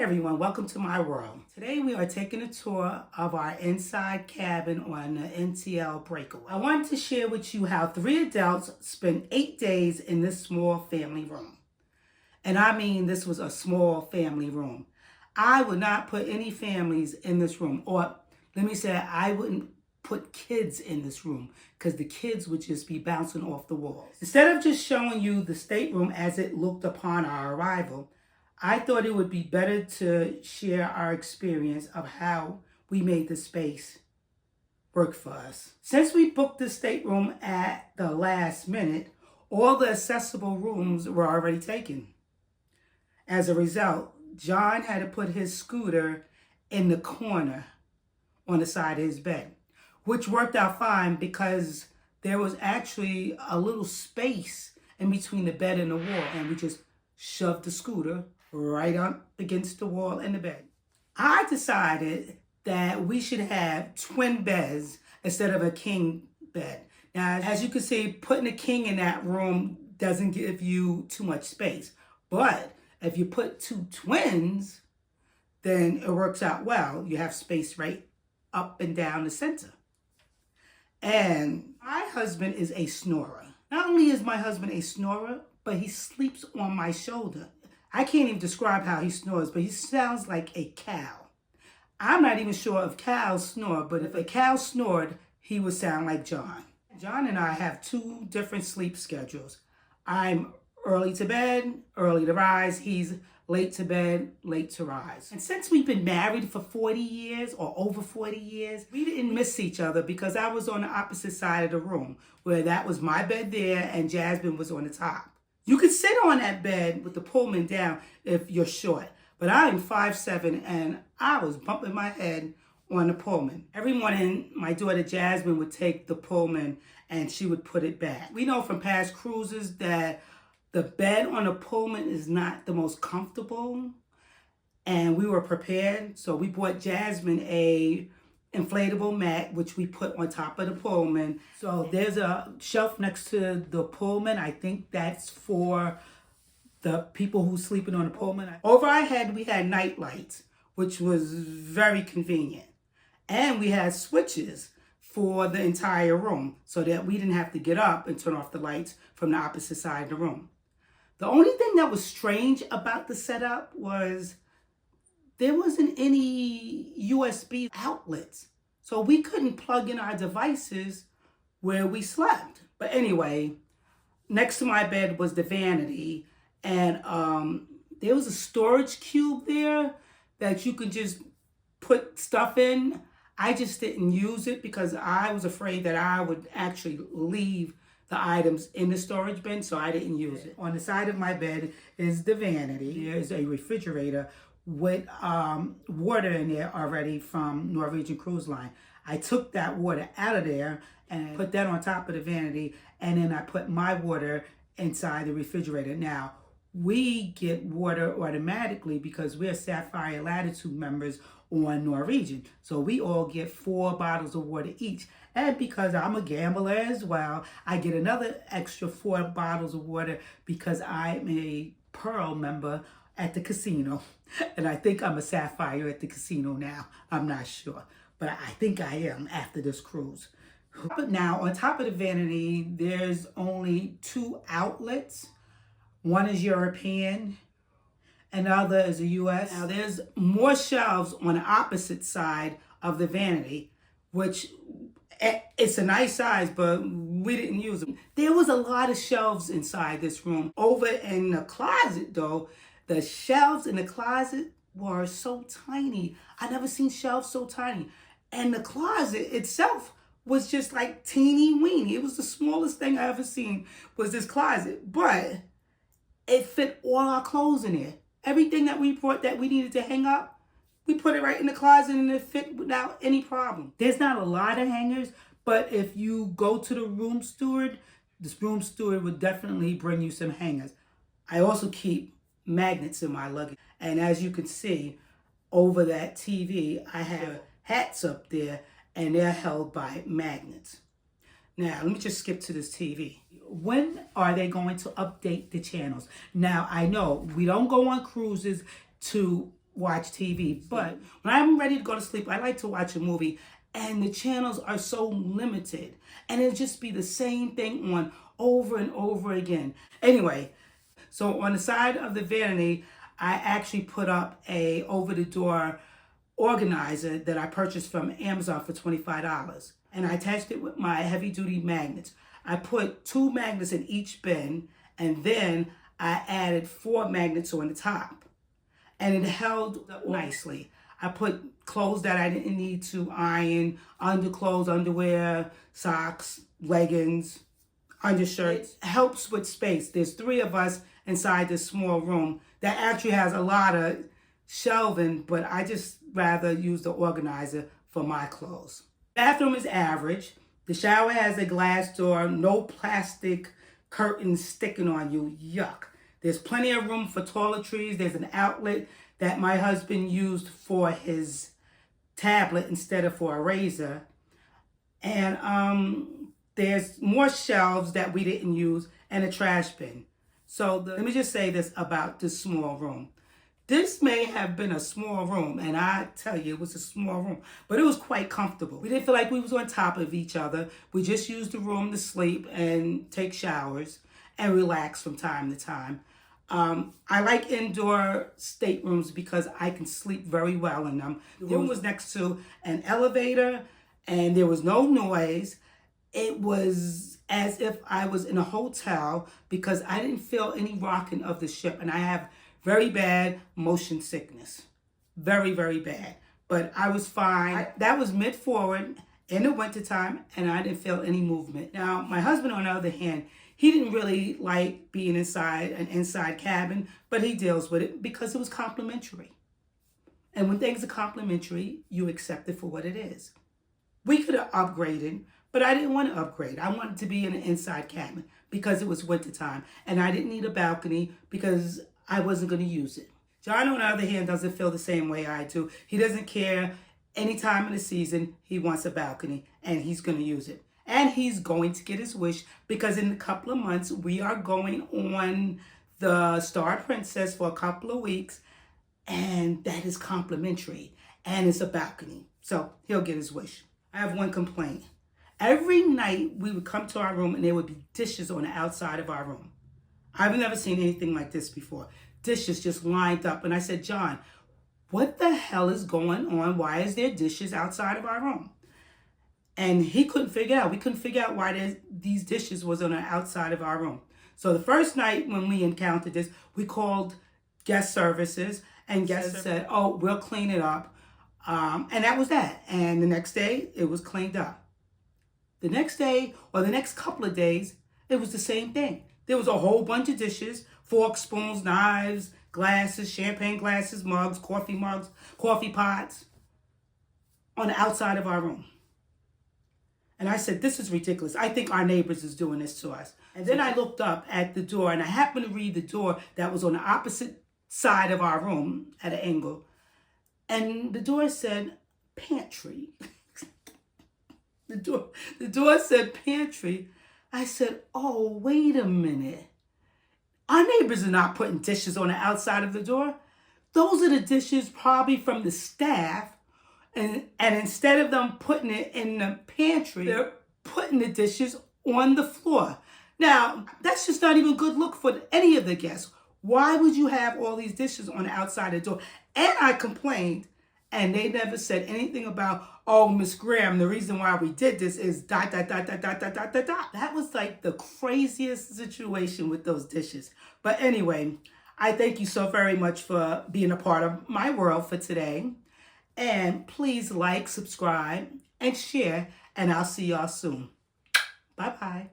everyone, welcome to my world. Today we are taking a tour of our inside cabin on the NCL Breakaway. I wanted to share with you how 3 adults spent 8 days in this small family room. And I mean, this was a small family room. I would not put any families in this room, or let me say, I wouldn't put kids in this room because the kids would just be bouncing off the walls. Instead of just showing you the stateroom as it looked upon our arrival, I thought it would be better to share our experience of how we made the space work for us. Since we booked the stateroom at the last minute, all the accessible rooms were already taken. As a result, John had to put his scooter in the corner on the side of his bed, which worked out fine because there was actually a little space in between the bed and the wall, and we just shoved the scooter right up against the wall in the bed. I decided that we should have twin beds instead of a king bed. Now, as you can see, putting a king in that room doesn't give you too much space. But if you put 2 twins, then it works out well. You have space right up and down the center. And my husband is a snorer. Not only is my husband a snorer, but he sleeps on my shoulder. I can't even describe how he snores, but he sounds like a cow. I'm not even sure if cows snore, but if a cow snored, he would sound like John. John and I have 2 different sleep schedules. I'm early to bed, early to rise. He's late to bed, late to rise. And since we've been married for 40 years or over 40 years, we didn't miss each other because I was on the opposite side of the room, where that was my bed there and Jasmine was on the top. You could sit on that bed with the Pullman down if you're short, but I'm 5'7" and I was bumping my head on the Pullman. Every morning, my daughter Jasmine would take the Pullman and she would put it back. We know from past cruises that the bed on the Pullman is not the most comfortable, and we were prepared. So we bought Jasmine a inflatable mat, which we put on top of the Pullman. So there's a shelf next to the Pullman. I think that's for the people who's sleeping on the Pullman. Over our head, we had night lights, which was very convenient. And we had switches for the entire room so that we didn't have to get up and turn off the lights from the opposite side of the room. The only thing that was strange about the setup was there wasn't any USB outlets. So we couldn't plug in our devices where we slept. But anyway, next to my bed was the vanity. And there was a storage cube there that you could just put stuff in. I just didn't use it because I was afraid that I would actually leave the items in the storage bin, so I didn't use it. On the side of my bed is the vanity. There's a refrigerator with water in there already from Norwegian Cruise Line. I took that water out of there and put that on top of the vanity, and then I put my water inside the refrigerator. Now, we get water automatically because we're Sapphire Latitude members on Norwegian. So we all get 4 bottles of water each. And because I'm a gambler as well, I get another extra 4 bottles of water because I'm a Pearl member at the casino. And I think I'm a Sapphire at the casino now. I'm not sure. But I think I am after this cruise. But now, on top of the vanity, there's only 2 outlets. One is European, and the other is the US. Now, there's more shelves on the opposite side of the vanity, which it's a nice size, but we didn't use them. There was a lot of shelves inside this room. Over in the closet, though, the shelves in the closet were so tiny. I never seen shelves so tiny. And the closet itself was just like teeny weeny. It was the smallest thing I ever seen was this closet. But it fit all our clothes in there. Everything that we brought that we needed to hang up, we put it right in the closet and it fit without any problem. There's not a lot of hangers, but if you go to the room steward, this room steward would definitely bring you some hangers. I also keep magnets in my luggage. And as you can see, over that TV, I have hats up there and they're held by magnets. Now, let me just skip to this TV. When are they going to update the channels? Now, I know we don't go on cruises to watch TV. But when I'm ready to go to sleep, I like to watch a movie, and the channels are so limited, and it'll just be the same thing on over and over again. Anyway, so on the side of the vanity, I actually put up a over-the-door organizer that I purchased from Amazon for $25. And I attached it with my heavy-duty magnets. I put 2 magnets in each bin, and then I added 4 magnets on the top. And it held nicely. I put clothes that I didn't need to iron, underclothes, underwear, socks, leggings, undershirts. It helps with space. There's 3 of us inside this small room that actually has a lot of shelving, but I just rather use the organizer for my clothes. Bathroom is average. The shower has a glass door, no plastic curtains sticking on you. Yuck. There's plenty of room for toiletries. There's an outlet that my husband used for his tablet instead of for a razor. And there's more shelves that we didn't use and a trash bin. So let me just say this about this small room. This may have been a small room, and I tell you, it was a small room, but it was quite comfortable. We didn't feel like we was on top of each other. We just used the room to sleep and take showers and relax from time to time. I like indoor staterooms because I can sleep very well in them. The room was next to an elevator, and there was no noise. It was as if I was in a hotel because I didn't feel any rocking of the ship, and I have very bad motion sickness. Very, very bad. But I was fine. That was mid-forward in the wintertime, and I didn't feel any movement. Now, my husband, on the other hand, he didn't really like being inside an inside cabin, but he deals with it because it was complimentary. And when things are complimentary, you accept it for what it is. We could have upgraded, but I didn't want to upgrade. I wanted to be in an inside cabin because it was wintertime, and I didn't need a balcony because I wasn't going to use it. John, on the other hand, doesn't feel the same way I do. He doesn't care. Any time of the season, he wants a balcony, and he's going to use it. And he's going to get his wish because in a couple of months, we are going on the Star Princess for a couple of weeks, and that is complimentary, and it's a balcony. So he'll get his wish. I have one complaint. Every night, we would come to our room, and there would be dishes on the outside of our room. I've never seen anything like this before. Dishes just lined up. And I said, John, what the hell is going on? Why is there dishes outside of our room? And he couldn't figure out. We couldn't figure out why these dishes was on the outside of our room. So the first night when we encountered this, we called guest services. And guests said, oh, we'll clean it up. And that was that. And the next day, it was cleaned up. The next day, or the next couple of days, it was the same thing. There was a whole bunch of dishes, forks, spoons, knives, glasses, champagne glasses, mugs, coffee pots, on the outside of our room. And I said, this is ridiculous. I think our neighbors is doing this to us. And then I looked up at the door, and I happened to read the door that was on the opposite side of our room at an angle. And the door said, pantry. The door said pantry. I said, oh, wait a minute. Our neighbors are not putting dishes on the outside of the door. Those are the dishes probably from the staff. And instead of them putting it in the pantry, they're putting the dishes on the floor. Now, that's just not even a good look for any of the guests. Why would you have all these dishes on the outside of the door? And I complained, and they never said anything about, oh, Miss Graham, the reason why we did this is ... That was like the craziest situation with those dishes. But anyway, I thank you so very much for being a part of my world for today. And please like, subscribe, and share, and I'll see y'all soon. Bye-bye.